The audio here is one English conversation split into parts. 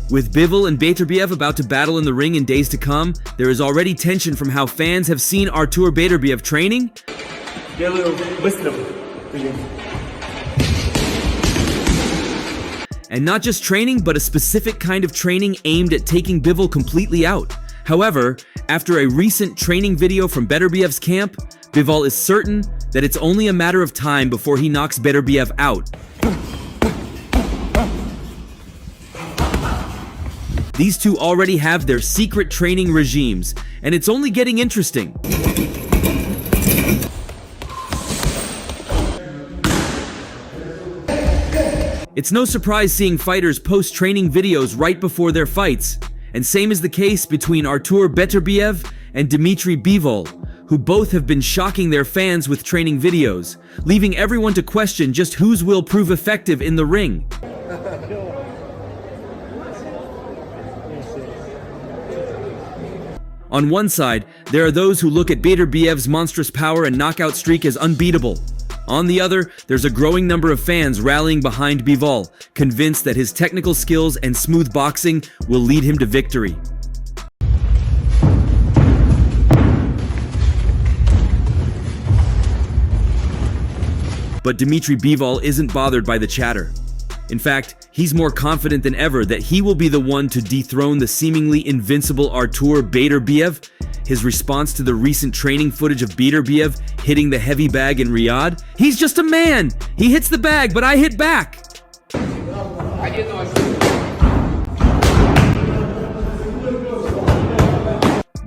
With Bivol and Beterbiev about to battle in the ring in days to come, there is already tension from how fans have seen Artur Beterbiev training. And not just training, but a specific kind of training aimed at taking Bivol completely out. However, after a recent training video from Beterbiev's camp, Bivol is certain that it's only a matter of time before he knocks Beterbiev out. These two already have their secret training regimes, and it's only getting interesting. It's no surprise seeing fighters post training videos right before their fights, and same is the case between Artur Beterbiev and Dmitry Bivol, who both have been shocking their fans with training videos, leaving everyone to question just whose will prove effective in the ring. On one side, there are those who look at Beterbiev's monstrous power and knockout streak as unbeatable. On the other, there's a growing number of fans rallying behind Bivol, convinced that his technical skills and smooth boxing will lead him to victory. But Dmitry Bivol isn't bothered by the chatter. In fact, he's more confident than ever that he will be the one to dethrone the seemingly invincible Artur Beterbiev. His response to the recent training footage of Beterbiev hitting the heavy bag in Riyadh: "He's just a man! He hits the bag, but I hit back!"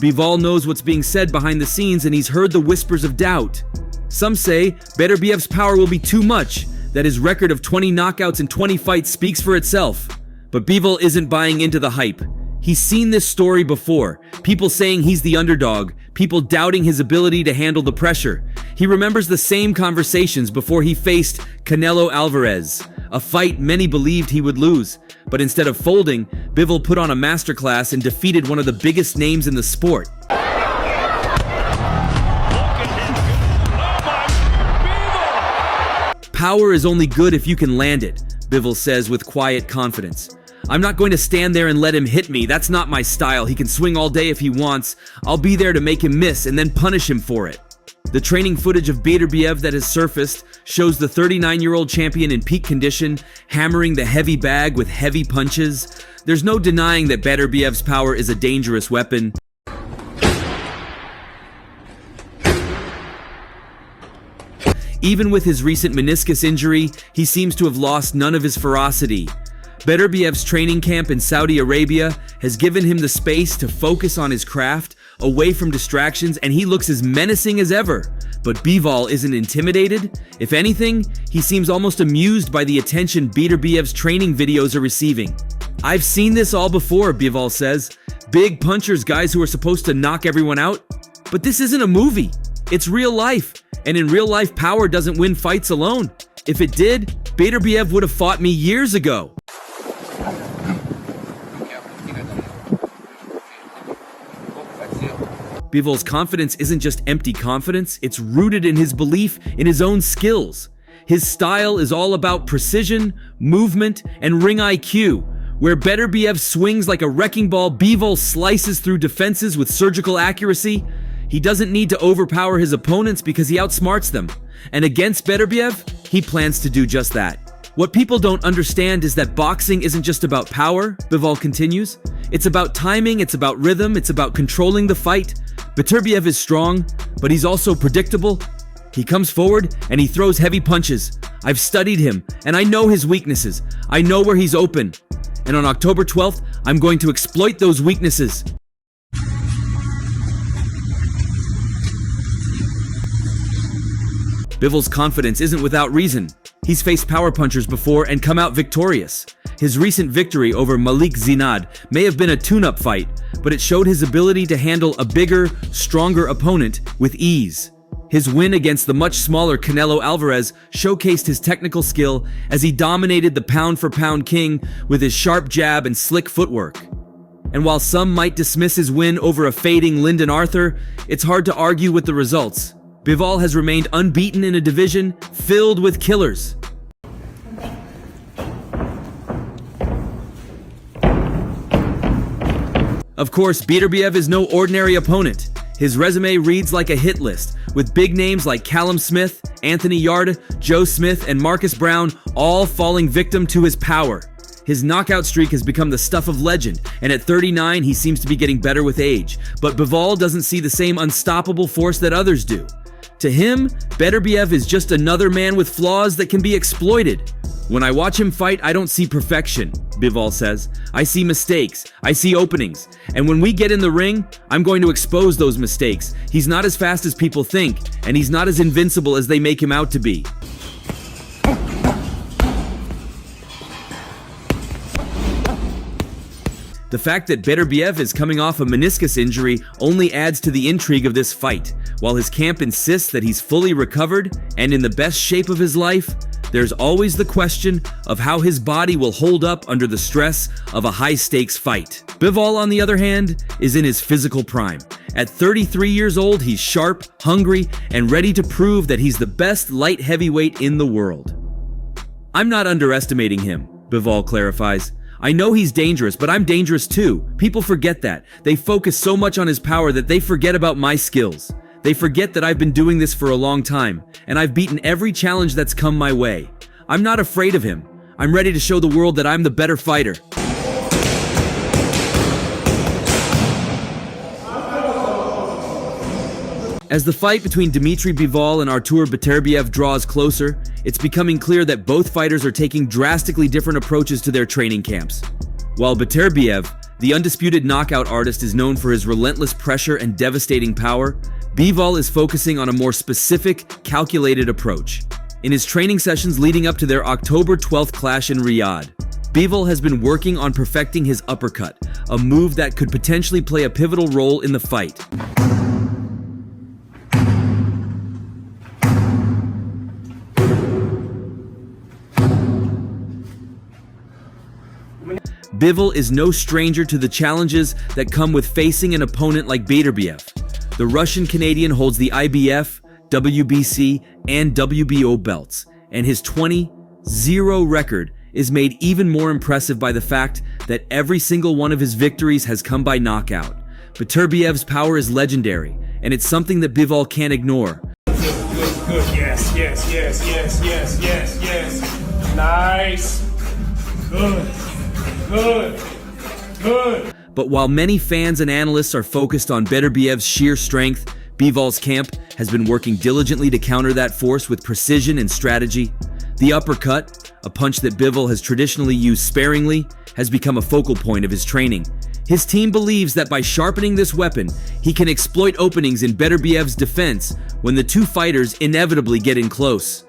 Bivol knows what's being said behind the scenes, and he's heard the whispers of doubt. Some say Beterbiev's power will be too much, that his record of 20 knockouts in 20 fights speaks for itself. But Bivol isn't buying into the hype. He's seen this story before. People saying he's the underdog, people doubting his ability to handle the pressure. He remembers the same conversations before he faced Canelo Alvarez, a fight many believed he would lose. But instead of folding, Bivol put on a masterclass and defeated one of the biggest names in the sport. Power is only good if you can land it, Bivol says with quiet confidence. "I'm not going to stand there and let him hit me. That's not my style. He can swing all day if he wants. I'll be there to make him miss and then punish him for it." The training footage of Beterbiev that has surfaced shows the 39-year-old champion in peak condition, hammering the heavy bag with heavy punches. There's no denying that Beterbiev's power is a dangerous weapon. Even with his recent meniscus injury, he seems to have lost none of his ferocity. Beterbiev's training camp in Saudi Arabia has given him the space to focus on his craft, away from distractions, and he looks as menacing as ever. But Bivol isn't intimidated. If anything, he seems almost amused by the attention Beterbiev's training videos are receiving. "I've seen this all before," Bivol says. "Big punchers, guys who are supposed to knock everyone out. But this isn't a movie. It's real life. And in real life, power doesn't win fights alone. If it did, Beterbiev would have fought me years ago." Bivol's confidence isn't just empty confidence, it's rooted in his belief in his own skills. His style is all about precision, movement, and ring IQ. Where Beterbiev swings like a wrecking ball, Bivol slices through defenses with surgical accuracy. He doesn't need to overpower his opponents because he outsmarts them. And against Beterbiev, he plans to do just that. What people don't understand is that boxing isn't just about power, Bivol continues. It's about timing, it's about rhythm, it's about controlling the fight. Beterbiev is strong, but he's also predictable. He comes forward and he throws heavy punches. I've studied him, and I know his weaknesses. I know where he's open. And on October 12th, I'm going to exploit those weaknesses. Bivol's confidence isn't without reason. He's faced power punchers before and come out victorious. His recent victory over Malik Zinad may have been a tune-up fight, but it showed his ability to handle a bigger, stronger opponent with ease. His win against the much smaller Canelo Alvarez showcased his technical skill as he dominated the pound-for-pound king with his sharp jab and slick footwork. And while some might dismiss his win over a fading Lyndon Arthur, it's hard to argue with the results. Bivol has remained unbeaten in a division filled with killers. Of course, Beterbiev is no ordinary opponent. His resume reads like a hit list, with big names like Callum Smith, Anthony Yarde, Joe Smith, and Marcus Brown all falling victim to his power. His knockout streak has become the stuff of legend, and at 39, he seems to be getting better with age. But Bivol doesn't see the same unstoppable force that others do. To him, Beterbiev is just another man with flaws that can be exploited. When I watch him fight, I don't see perfection, Bivol says. I see mistakes, I see openings. And when we get in the ring, I'm going to expose those mistakes. He's not as fast as people think, and he's not as invincible as they make him out to be. The fact that Beterbiev is coming off a meniscus injury only adds to the intrigue of this fight. While his camp insists that he's fully recovered and in the best shape of his life, there's always the question of how his body will hold up under the stress of a high-stakes fight. Bivol, on the other hand, is in his physical prime. At 33 years old, he's sharp, hungry, and ready to prove that he's the best light heavyweight in the world. I'm not underestimating him, Bivol clarifies. I know he's dangerous, but I'm dangerous too. People forget that. They focus so much on his power that they forget about my skills. They forget that I've been doing this for a long time, and I've beaten every challenge that's come my way. I'm not afraid of him. I'm ready to show the world that I'm the better fighter. As the fight between Dmitry Bivol and Artur Beterbiev draws closer, it's becoming clear that both fighters are taking drastically different approaches to their training camps. While Beterbiev, the undisputed knockout artist, is known for his relentless pressure and devastating power, Bivol is focusing on a more specific, calculated approach. In his training sessions leading up to their October 12th clash in Riyadh, Bivol has been working on perfecting his uppercut, a move that could potentially play a pivotal role in the fight. Bivol is no stranger to the challenges that come with facing an opponent like Beterbiev. The Russian-Canadian holds the IBF, WBC, and WBO belts, and his 20-0 record is made even more impressive by the fact that every single one of his victories has come by knockout. Beterbiev's power is legendary, and it's something that Bivol can't ignore. Good, yes, yes, yes, yes, yes, yes, yes. Nice. Good. But while many fans and analysts are focused on Beterbiev's sheer strength, Bivol's camp has been working diligently to counter that force with precision and strategy. The uppercut, a punch that Bivol has traditionally used sparingly, has become a focal point of his training. His team believes that by sharpening this weapon, he can exploit openings in Beterbiev's defense when the two fighters inevitably get in close.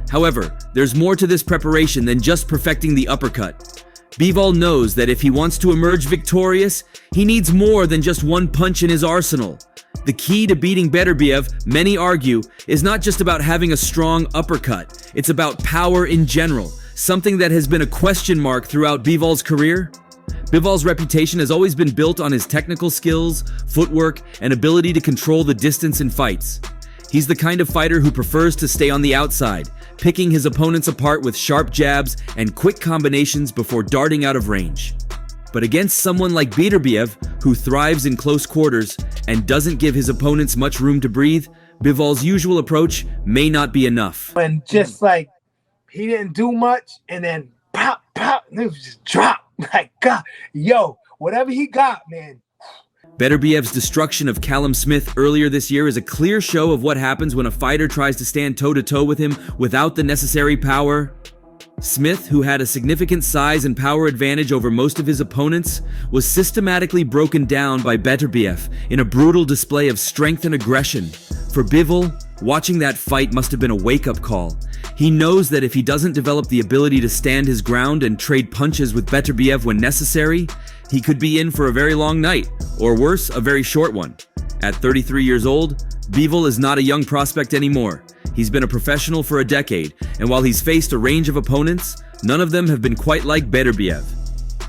However, there's more to this preparation than just perfecting the uppercut. Bivol knows that if he wants to emerge victorious, he needs more than just one punch in his arsenal. The key to beating Beterbiev, many argue, is not just about having a strong uppercut. It's about power in general, something that has been a question mark throughout Bivol's career. Bivol's reputation has always been built on his technical skills, footwork, and ability to control the distance in fights. He's the kind of fighter who prefers to stay on the outside, picking his opponents apart with sharp jabs and quick combinations before darting out of range. But against someone like Beterbiev, who thrives in close quarters and doesn't give his opponents much room to breathe, Bivol's usual approach may not be enough. When just like he didn't do much and then pop, and it was just drop. Like, God, yo, whatever he got, man. Beterbiev's destruction of Callum Smith earlier this year is a clear show of what happens when a fighter tries to stand toe-to-toe with him without the necessary power. Smith, who had a significant size and power advantage over most of his opponents, was systematically broken down by Beterbiev in a brutal display of strength and aggression. For Bivol, watching that fight must have been a wake-up call. He knows that if he doesn't develop the ability to stand his ground and trade punches with Beterbiev when necessary, he could be in for a very long night, or worse, a very short one. At 33 years old, Bivol is not a young prospect anymore. He's been a professional for a decade, and while he's faced a range of opponents, none of them have been quite like Beterbiev.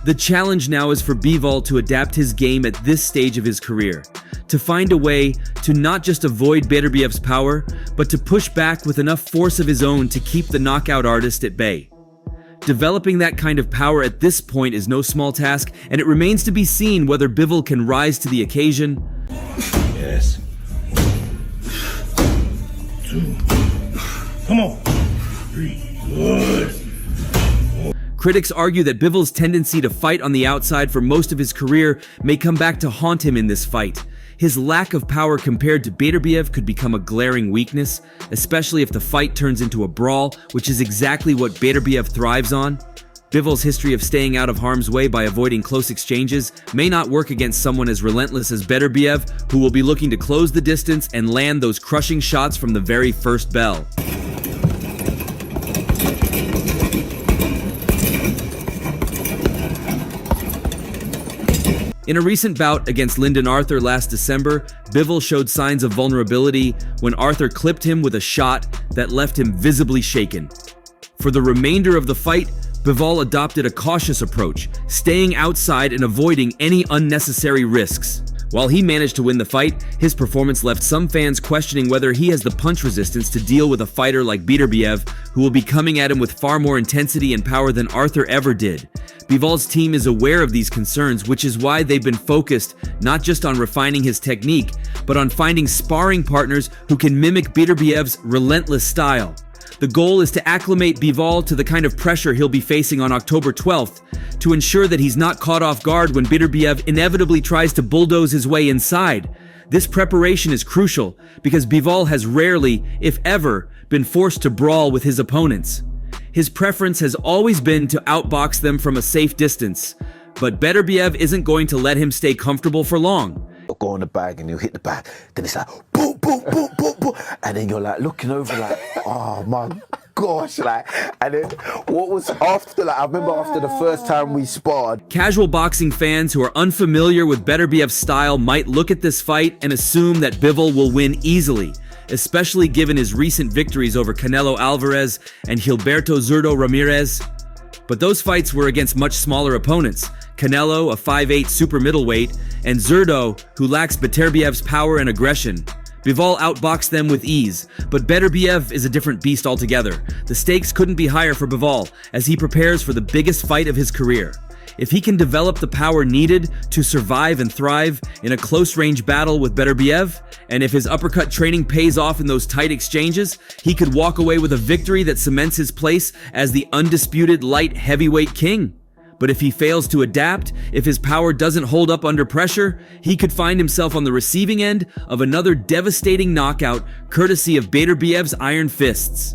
The challenge now is for Bivol to adapt his game at this stage of his career, to find a way to not just avoid Beterbiev's power, but to push back with enough force of his own to keep the knockout artist at bay. Developing that kind of power at this point is no small task, and it remains to be seen whether Bivol can rise to the occasion. Yes. 2. Come on. 3. Good. Critics argue that Bivol's tendency to fight on the outside for most of his career may come back to haunt him in this fight. His lack of power compared to Beterbiev could become a glaring weakness, especially if the fight turns into a brawl, which is exactly what Beterbiev thrives on. Bivol's history of staying out of harm's way by avoiding close exchanges may not work against someone as relentless as Beterbiev, who will be looking to close the distance and land those crushing shots from the very first bell. In a recent bout against Lyndon Arthur last December, Bivol showed signs of vulnerability when Arthur clipped him with a shot that left him visibly shaken. For the remainder of the fight, Bivol adopted a cautious approach, staying outside and avoiding any unnecessary risks. While he managed to win the fight, his performance left some fans questioning whether he has the punch resistance to deal with a fighter like Beterbiev, who will be coming at him with far more intensity and power than Arthur ever did. Bivol's team is aware of these concerns, which is why they've been focused not just on refining his technique, but on finding sparring partners who can mimic Beterbiev's relentless style. The goal is to acclimate Bivol to the kind of pressure he'll be facing on October 12th, to ensure that he's not caught off guard when Beterbiev inevitably tries to bulldoze his way inside. This preparation is crucial because Bivol has rarely, if ever, been forced to brawl with his opponents. His preference has always been to outbox them from a safe distance, but Beterbiev isn't going to let him stay comfortable for long. You'll go on the bag and you'll hit the bag, then it's like boom, boom, boom, boom, boom, and then you're like looking over like, oh my gosh, like, and then what was after, like, I remember after the first time we sparred. Casual boxing fans who are unfamiliar with Beterbiev's style might look at this fight and assume that Bivol will win easily, especially given his recent victories over Canelo Alvarez and Gilberto Zurdo Ramirez. But those fights were against much smaller opponents. Canelo, a 5'8" super middleweight, and Zurdo, who lacks Beterbiev's power and aggression. Bivol outboxed them with ease, but Beterbiev is a different beast altogether. The stakes couldn't be higher for Bivol as he prepares for the biggest fight of his career. If he can develop the power needed to survive and thrive in a close-range battle with Beterbiev, and if his uppercut training pays off in those tight exchanges, he could walk away with a victory that cements his place as the undisputed light heavyweight king. But if he fails to adapt, if his power doesn't hold up under pressure, he could find himself on the receiving end of another devastating knockout courtesy of Beterbiev's iron fists.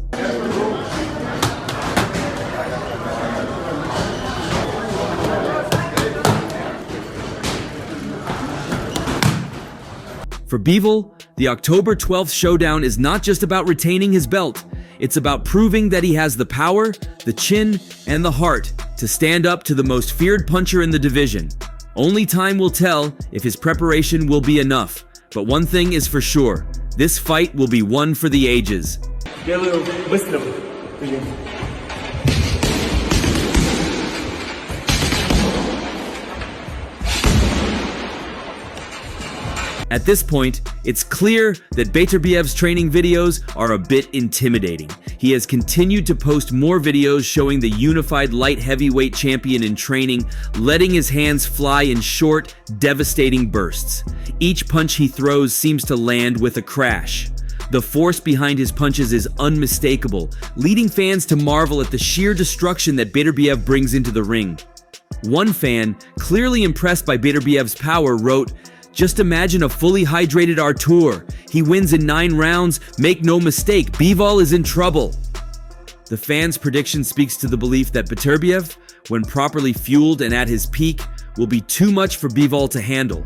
For Bivol, the October 12th showdown is not just about retaining his belt. It's about proving that he has the power, the chin, and the heart to stand up to the most feared puncher in the division. Only time will tell if his preparation will be enough. But one thing is for sure, this fight will be one for the ages. Get a little wisdom for you. At this point, it's clear that Beterbiev's training videos are a bit intimidating. He has continued to post more videos showing the unified light heavyweight champion in training, letting his hands fly in short, devastating bursts. Each punch he throws seems to land with a crash. The force behind his punches is unmistakable, leading fans to marvel at the sheer destruction that Beterbiev brings into the ring. One fan, clearly impressed by Beterbiev's power, wrote, "Just imagine a fully hydrated Artur. He wins in 9 rounds. Make no mistake, Bivol is in trouble." The fan's prediction speaks to the belief that Beterbiev, when properly fueled and at his peak, will be too much for Bivol to handle.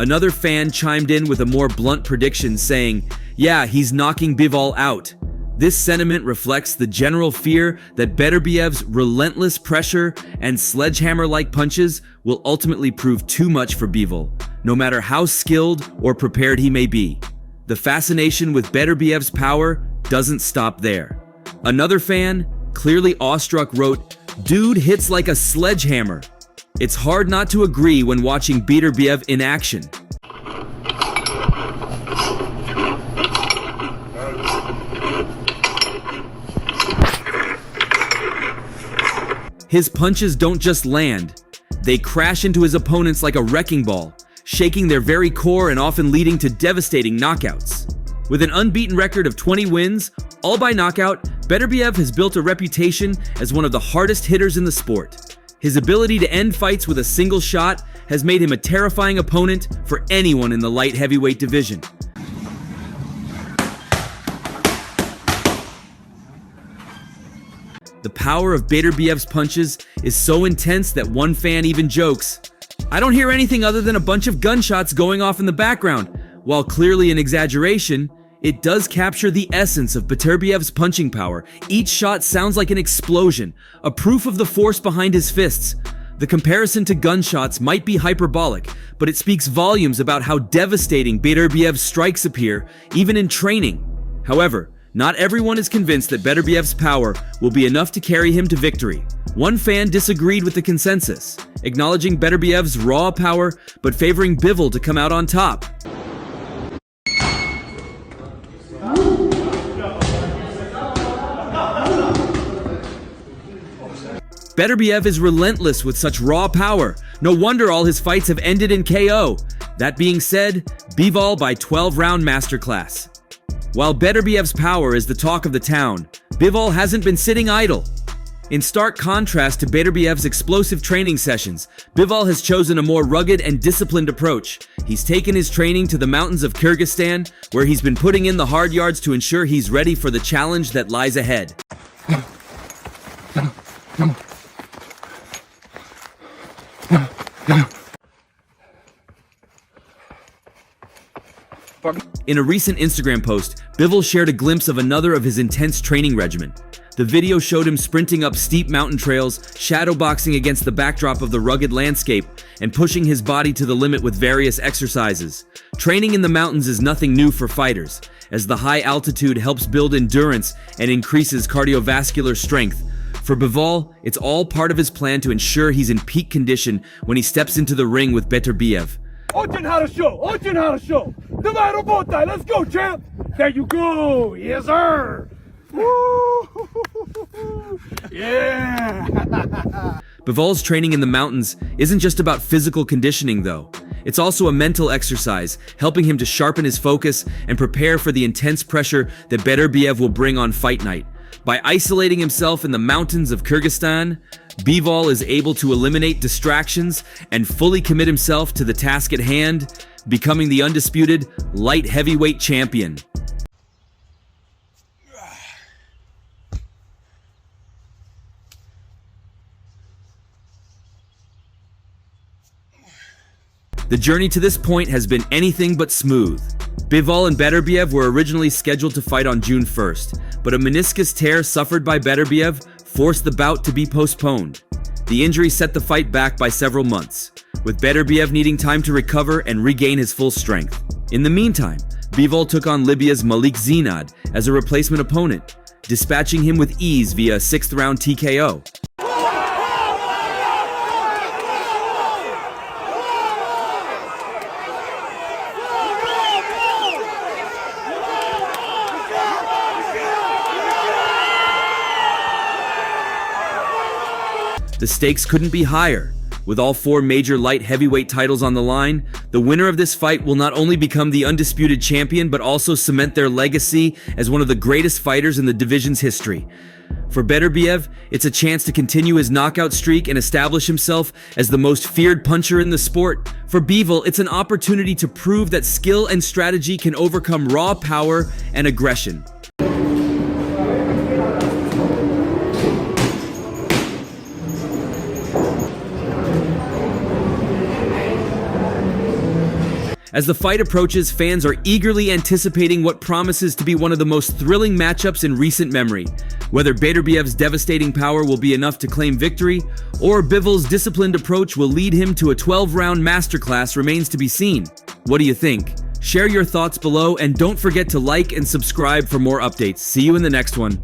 Another fan chimed in with a more blunt prediction saying, "Yeah, he's knocking Bivol out." This sentiment reflects the general fear that Beterbiev's relentless pressure and sledgehammer-like punches will ultimately prove too much for Bivol, no matter how skilled or prepared he may be. The fascination with Beterbiev's power doesn't stop there. Another fan, clearly awestruck, wrote, "Dude hits like a sledgehammer." It's hard not to agree when watching Beterbiev in action. His punches don't just land, they crash into his opponents like a wrecking ball, shaking their very core and often leading to devastating knockouts. With an unbeaten record of 20 wins, all by knockout, Beterbiev has built a reputation as one of the hardest hitters in the sport. His ability to end fights with a single shot has made him a terrifying opponent for anyone in the light heavyweight division. The power of Beterbiev's punches is so intense that one fan even jokes, "I don't hear anything other than a bunch of gunshots going off in the background." While clearly an exaggeration, it does capture the essence of Beterbiev's punching power. Each shot sounds like an explosion, a proof of the force behind his fists. The comparison to gunshots might be hyperbolic, but it speaks volumes about how devastating Beterbiev's strikes appear, even in training. However, not everyone is convinced that Beterbiev's power will be enough to carry him to victory. One fan disagreed with the consensus, acknowledging Beterbiev's raw power but favoring Bivol to come out on top. Beterbiev is relentless with such raw power. No wonder all his fights have ended in KO. That being said, Bivol by 12-round masterclass. While Beterbiev's power is the talk of the town, Bivol hasn't been sitting idle. In stark contrast to Beterbiev's explosive training sessions, Bivol has chosen a more rugged and disciplined approach. He's taken his training to the mountains of Kyrgyzstan, where he's been putting in the hard yards to ensure he's ready for the challenge that lies ahead. In a recent Instagram post, Bivol shared a glimpse of another of his intense training regimen. The video showed him sprinting up steep mountain trails, shadowboxing against the backdrop of the rugged landscape, and pushing his body to the limit with various exercises. Training in the mountains is nothing new for fighters, as the high altitude helps build endurance and increases cardiovascular strength. For Bivol, it's all part of his plan to ensure he's in peak condition when he steps into the ring with Beterbiev. Очень хорошо, очень хорошо. Давай работай, let's go, champ. There you go, yes sir. Woo! Yeah. Bivol's training in the mountains isn't just about physical conditioning though. It's also a mental exercise, helping him to sharpen his focus and prepare for the intense pressure that Beterbiev will bring on fight night. By isolating himself in the mountains of Kyrgyzstan, Bivol is able to eliminate distractions and fully commit himself to the task at hand, becoming the undisputed light heavyweight champion. The journey to this point has been anything but smooth. Bivol and Beterbiev were originally scheduled to fight on June 1st, but a meniscus tear suffered by Beterbiev forced the bout to be postponed. The injury set the fight back by several months, with Beterbiev needing time to recover and regain his full strength. In the meantime, Bivol took on Libya's Malik Zinad as a replacement opponent, dispatching him with ease via a 6th-round TKO. The stakes couldn't be higher. With all 4 major light heavyweight titles on the line, the winner of this fight will not only become the undisputed champion, but also cement their legacy as one of the greatest fighters in the division's history. For Beterbiev, it's a chance to continue his knockout streak and establish himself as the most feared puncher in the sport. For Bivol, it's an opportunity to prove that skill and strategy can overcome raw power and aggression. As the fight approaches, fans are eagerly anticipating what promises to be one of the most thrilling matchups in recent memory. Whether Beterbiev's devastating power will be enough to claim victory, or Bivol's disciplined approach will lead him to a 12-round masterclass remains to be seen. What do you think? Share your thoughts below and don't forget to like and subscribe for more updates. See you in the next one.